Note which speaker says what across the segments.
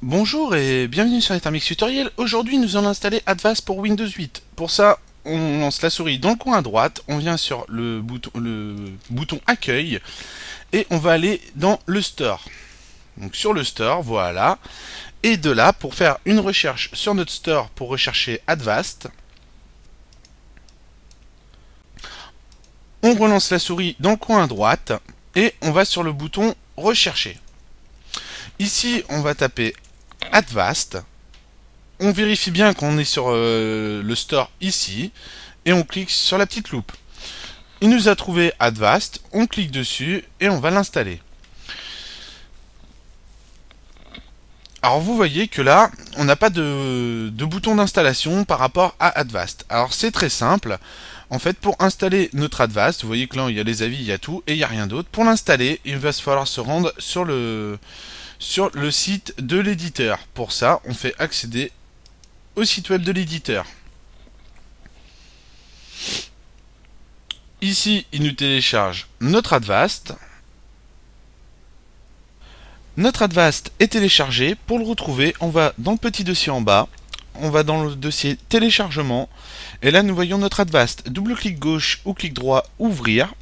Speaker 1: Bonjour et bienvenue sur Ethermix Tutoriel. Aujourd'hui nous allons installer Advast pour Windows 8. Pour ça, on lance la souris dans le coin à droite, on vient sur le bouton Accueil et on va aller dans le Store. Donc sur le Store, voilà. Et de là, pour faire une recherche sur notre Store pour rechercher Advast, on relance la souris dans le coin à droite et on va sur le bouton Rechercher. Ici, on va taper Advast. On vérifie bien qu'on est sur le store ici et on clique sur la petite loupe. Il nous a trouvé Advast, on clique dessus et on va l'installer. Alors vous voyez que là, on n'a pas de bouton d'installation par rapport à Advast. Alors c'est très simple. En fait, pour installer notre Advast, vous voyez que là, il y a les avis, il y a tout et il n'y a rien d'autre. Pour l'installer, il va falloir se rendre sur le site de l'éditeur. Pour ça, on fait accéder au site web de l'éditeur. Ici, il nous télécharge notre Advast. Notre Advast est téléchargé. Pour le retrouver, on va dans le petit dossier en bas. On va dans le dossier téléchargement. Et là, nous voyons notre Advast. Double-clic gauche ou clic droit, ouvrir.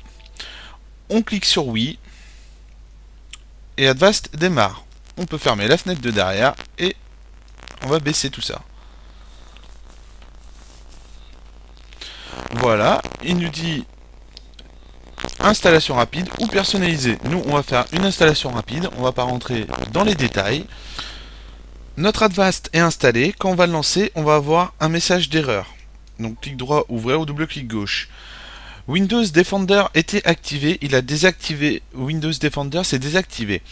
Speaker 1: On clique sur oui. Et Advast démarre. On peut fermer la fenêtre de derrière et on va baisser tout ça. Voilà, il nous dit installation rapide ou personnalisée. Nous, on va faire une installation rapide, on va pas rentrer dans les détails. Notre Advast est installé, quand on va le lancer, on va avoir un message d'erreur. Donc clic droit, ouvrir ou double-clic gauche. Windows Defender était activé, il a désactivé. Windows Defender c'est désactivé.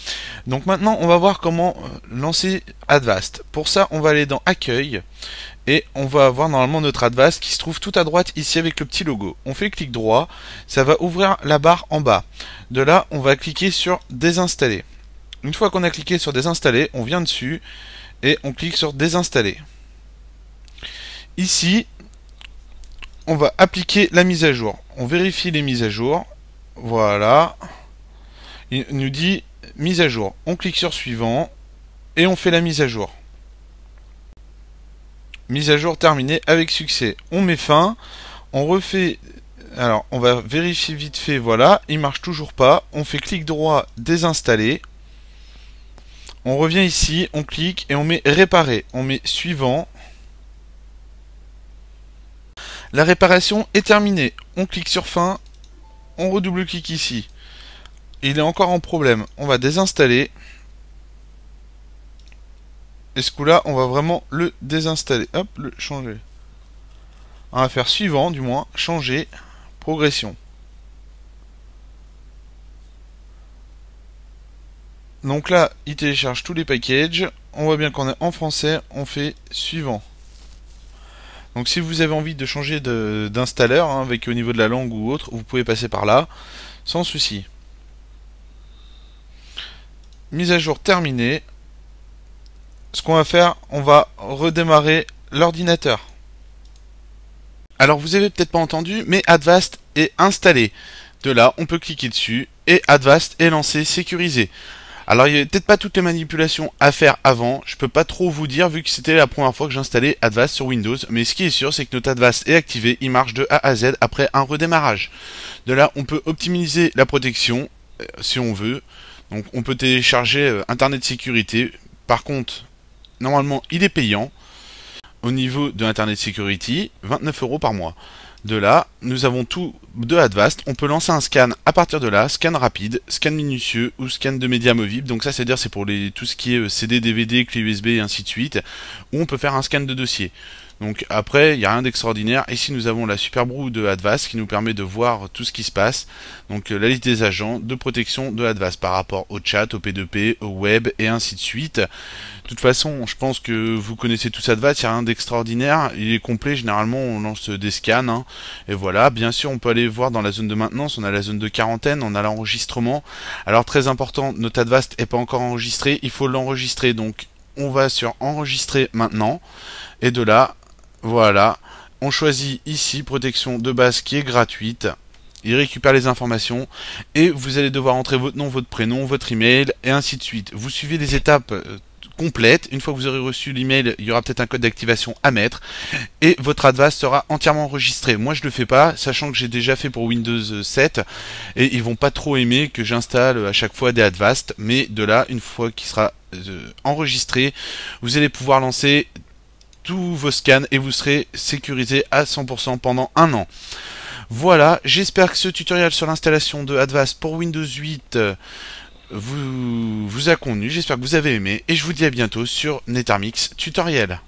Speaker 1: Donc maintenant on va voir comment lancer Advast. Pour ça on va aller dans Accueil et on va avoir normalement notre Advast qui se trouve tout à droite ici avec le petit logo. On fait clic droit, ça va ouvrir la barre en bas. De là on va cliquer sur Désinstaller. Une fois qu'on a cliqué sur Désinstaller, on vient dessus et on clique sur Désinstaller. Ici on va appliquer la mise à jour. On vérifie les mises à jour. Voilà. Il nous dit mise à jour. On clique sur suivant et on fait la mise à jour. Mise à jour terminée avec succès. On met fin. On refait. Alors, on va vérifier vite fait. Voilà. Il marche toujours pas. On fait clic droit, désinstaller. On revient ici. On clique et on met réparer. On met suivant. La réparation est terminée. On clique sur fin. On redouble-clique ici. Il est encore en problème. On va désinstaller. Et ce coup-là, on va vraiment le désinstaller. Hop, le changer. On va faire suivant, du moins. Changer. Progression. Donc là, il télécharge tous les packages. On voit bien qu'on est en français. On fait suivant. Donc si vous avez envie de changer d'installeur, avec au niveau de la langue ou autre, vous pouvez passer par là, sans souci. Mise à jour terminée. Ce qu'on va faire, on va redémarrer l'ordinateur. Alors vous avez peut-être pas entendu, mais Advast est installé. De là, on peut cliquer dessus et Advast est lancé, sécurisé. Alors il n'y a peut-être pas toutes les manipulations à faire avant, je peux pas trop vous dire vu que c'était la première fois que j'installais Advast sur Windows, mais ce qui est sûr c'est que notre Advast est activé, il marche de A à Z après un redémarrage. De là on peut optimiser la protection si on veut, donc on peut télécharger Internet Security, par contre normalement il est payant. Au niveau de Internet Security, 29 € par mois. De là, nous avons tout de Advast. On peut lancer un scan à partir de là, scan rapide, scan minutieux ou scan de médias movibles. Donc ça, c'est-à-dire c'est pour tout ce qui est CD, DVD, clé USB et ainsi de suite. Ou on peut faire un scan de dossier. Donc après, il n'y a rien d'extraordinaire. Ici, nous avons la super broue de Advast qui nous permet de voir tout ce qui se passe. Donc la liste des agents de protection de Advast par rapport au chat, au P2P, au web et ainsi de suite. De toute façon, je pense que vous connaissez tous Advast, il n'y a rien d'extraordinaire. Il est complet, généralement on lance des scans. Et voilà, bien sûr on peut aller voir dans la zone de maintenance, on a la zone de quarantaine, on a l'enregistrement. Alors très important, notre Advast n'est pas encore enregistré, il faut l'enregistrer. Donc on va sur enregistrer maintenant. Et de là, voilà, on choisit ici protection de base qui est gratuite. Il récupère les informations et vous allez devoir entrer votre nom, votre prénom, votre email et ainsi de suite. Vous suivez les étapes complète. Une fois que vous aurez reçu l'email, il y aura peut-être un code d'activation à mettre et votre Advast sera entièrement enregistré. Moi je le fais pas, sachant que j'ai déjà fait pour Windows 7 et ils vont pas trop aimer que j'installe à chaque fois des Advast, mais de là, une fois qu'il sera enregistré, vous allez pouvoir lancer tous vos scans et vous serez sécurisé à 100% pendant un an. Voilà, j'espère que ce tutoriel sur l'installation de Advast pour Windows 8 vous a convenu, j'espère que vous avez aimé et je vous dis à bientôt sur NetArmix Tutoriel.